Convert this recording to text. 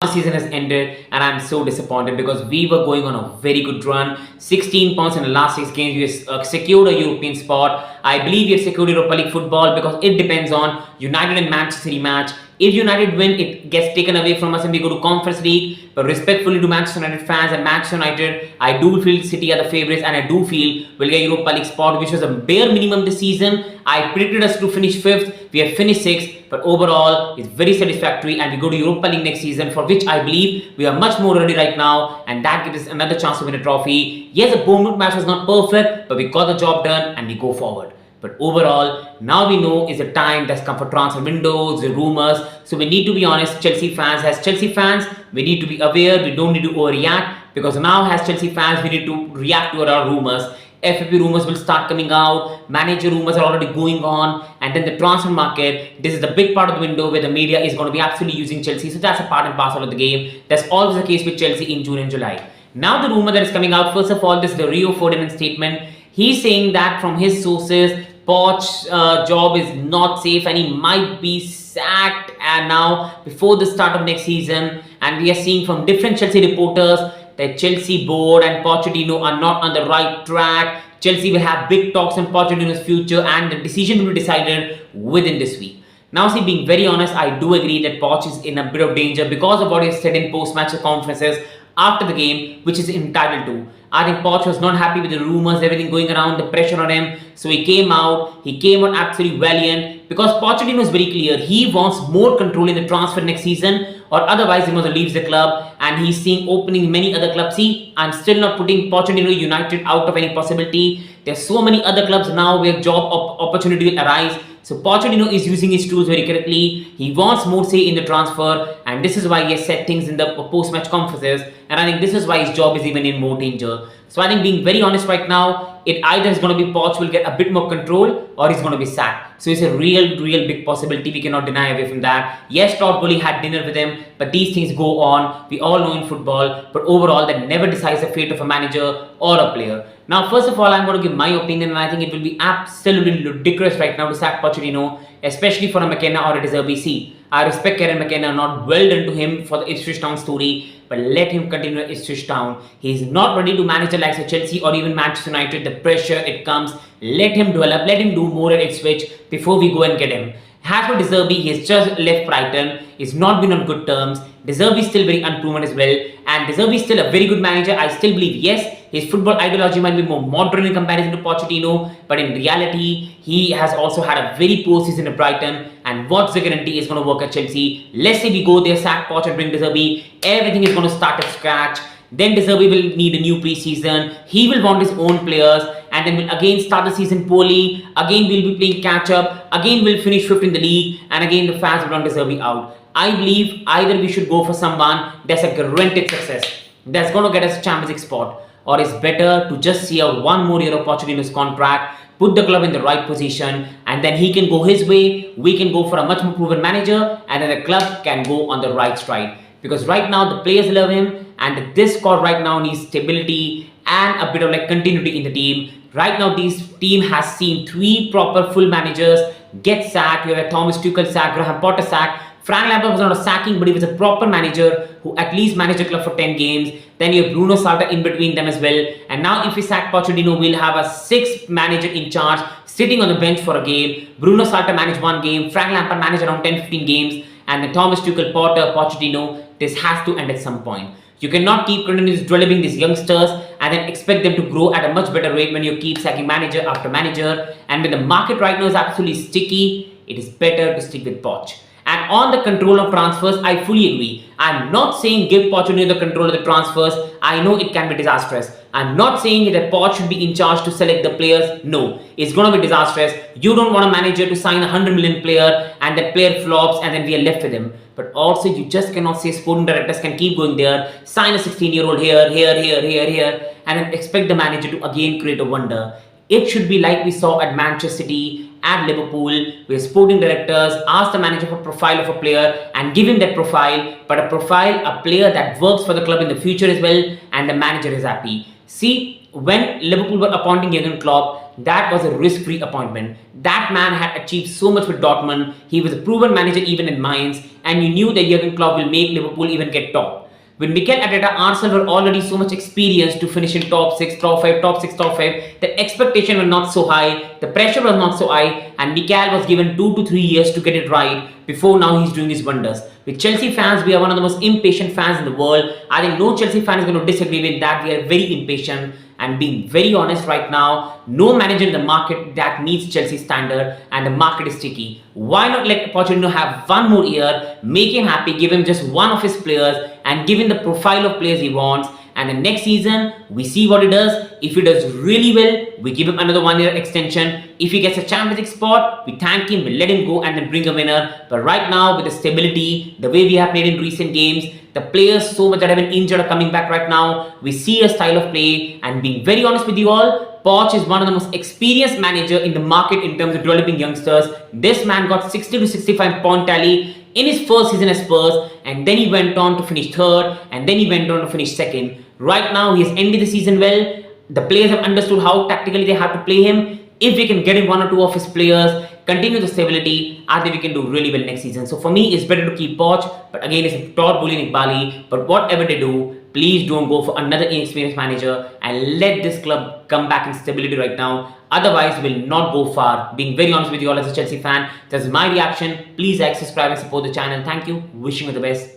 The season has ended and I'm so disappointed because we were going on a very good run. 16 points in the last 6 games. We have secured a European spot. I believe we have secured Europa League football because it depends on United and Manchester City match. If United win, it gets taken away from us and we go to Conference League. But respectfully to Manchester United fans and Manchester United, I do feel City are the favourites and I do feel we'll get Europa League spot, which was a bare minimum this season. I predicted us to finish 5th. We have finished 6th. But overall, it's very satisfactory and we go to Europa League next season, for which I believe we are much more ready right now and that gives us another chance to win a trophy. Yes, the bournemouth match was not perfect, but we got the job done and we go forward. But overall, now we know is the time that's come for transfer windows, the rumours. So we need to be honest, Chelsea fans, as Chelsea fans, we need to be aware, we don't need to overreact, because now as Chelsea fans, we need to react to our rumours. FFP rumours will start coming out, manager rumours are already going on, and then the transfer market, this is the big part of the window where the media is going to be absolutely using Chelsea, so that's a part and parcel of the game. That's always the case with Chelsea in June and July. Now the rumour that is coming out, first of all, this is the Rio Ferdinand statement. He's saying that from his sources, Poch's job is not safe and he might be sacked and now before the start of next season, and we are seeing from different Chelsea reporters that Chelsea board and Pochettino are not on the right track. Chelsea will have big talks on Pochettino's future and the decision will be decided within this week. Now see, being very honest, I do agree that Poch is in a bit of danger because of what he said in post-match conferences after the game, which is entitled to. I think Poch was not happy with the rumours, everything going around, the pressure on him. So he came out absolutely valiant because Pochettino is very clear. He wants more control in the transfer next season or otherwise he must leave the club, and he's seeing opening in many other clubs. See, I'm still not putting Pochettino United out of any possibility. There's so many other clubs now where job opportunity will arise. So Pochettino is using his tools very correctly. He wants more say in the transfer and this is why he has said things in the post-match conferences, and I think this is why his job is even in more danger. So I think being very honest right now, it either is going to be Poch will get a bit more control or he's going to be sacked. So it's a real big possibility. We cannot deny away from that. Yes, Todd Bowley had dinner with him, but these things go on. We all know in football, but overall that never decides the fate of a manager or a player. Now, first of all, I'm going to give my opinion and I think it will be absolutely ludicrous right now to sack Pochettino, especially for a McKenna or a De Zerbi. See, I respect Kieran McKenna, not well done to him for the Ipswich Town story, but let him continue at Ipswich Town. He's not ready to manage the likes of Chelsea or even Manchester United. The pressure, it comes. Let him develop, let him do more at Ipswich before we go and get him. As for De Zerbi, he's just left Brighton. He's not been on good terms. De Zerbi is still very unproven as well. And De Zerbi is still a very good manager. I still believe, yes, his football ideology might be more modern in comparison to Pochettino, but in reality, he has also had a very poor season at Brighton. And what's the guarantee is going to work at Chelsea? Let's say we go there, sack Poch and bring De Zerbi. Everything is going to start at scratch. Then De Zerbi will need a new pre-season. He will want his own players. And then we'll again start the season poorly. Again, we'll be playing catch-up. Again, we'll finish 5th in the league. And again, the fans will want De Zerbi out. I believe either we should go for someone that's a guaranteed success, that's going to get us Champions League spot, or it's better to just see out one more year of Pochettino's contract, put the club in the right position, and then he can go his way, we can go for a much more proven manager, and then the club can go on the right stride. Because right now, the players love him, and this squad right now needs stability and a bit of continuity in the team. Right now, this team has seen 3 proper full managers get sacked. You have Thomas Tuchel sacked, Graham Potter sacked. Frank Lampard was not a sacking, but he was a proper manager who at least managed the club for 10 games. Then you have Bruno Salta in between them as well. And now if we sack Pochettino, we'll have a 6th manager in charge sitting on the bench for a game. Bruno Salta managed 1 game. Frank Lampard managed around 10-15 games. And then Thomas Tuchel, Potter, Pochettino, this has to end at some point. You cannot keep continuously developing these youngsters and then expect them to grow at a much better rate when you keep sacking manager after manager. And when the market right now is absolutely sticky, it is better to stick with Poch. And on the control of transfers, I fully agree. I'm not saying give Pochettino the control of the transfers. I know it can be disastrous. I'm not saying that Poch should be in charge to select the players. No, it's going to be disastrous. You don't want a manager to sign a 100 million player and that player flops and then we are left with him. But also, you just cannot say sporting directors can keep going there, sign a 16-year-old here, and then expect the manager to again create a wonder. It should be like we saw at Manchester City, at Liverpool, where sporting directors ask the manager for a profile of a player and give him that profile, but a player that works for the club in the future as well, and the manager is happy. See, when Liverpool were appointing Jurgen Klopp, that was a risk-free appointment. That man had achieved so much with Dortmund. He was a proven manager even in Mainz, and you knew that Jurgen Klopp will make Liverpool even get top. When Mikel Arteta, Arsenal were already so much experienced to finish in top 6, top 5, top 6, top 5, the expectation was not so high, the pressure was not so high, and Mikel was given 2 to 3 years to get it right before now he's doing his wonders. With Chelsea fans, we are one of the most impatient fans in the world. I think no Chelsea fan is going to disagree with that. We are very impatient. And being very honest right now, no manager in the market that meets Chelsea's standard, and the market is sticky. Why not let Pochettino have one more year, make him happy, give him just one of his players, and give him the profile of players he wants. And the next season, we see what he does. If he does really well, we give him another 1 year extension. If he gets a Champions League spot, we thank him, we let him go and then bring a winner. But right now, with the stability, the way we have played in recent games, the players so much that have been injured are coming back right now. We see a style of play, and being very honest with you all, Poch is one of the most experienced manager in the market in terms of developing youngsters. This man got 60 to 65 point tally in his first season as Spurs, and then he went on to finish third, and then he went on to finish second. Right now, he has ended the season well. The players have understood how tactically they have to play him. If we can get in one or two of his players, continue the stability, I think we can do really well next season. So for me, it's better to keep Poch, but again, it's a top bully in Bali. But whatever they do, please don't go for another inexperienced manager and let this club come back in stability right now. Otherwise, we'll not go far. Being very honest with you all as a Chelsea fan, that's my reaction. Please like, subscribe and support the channel. Thank you. Wishing you the best.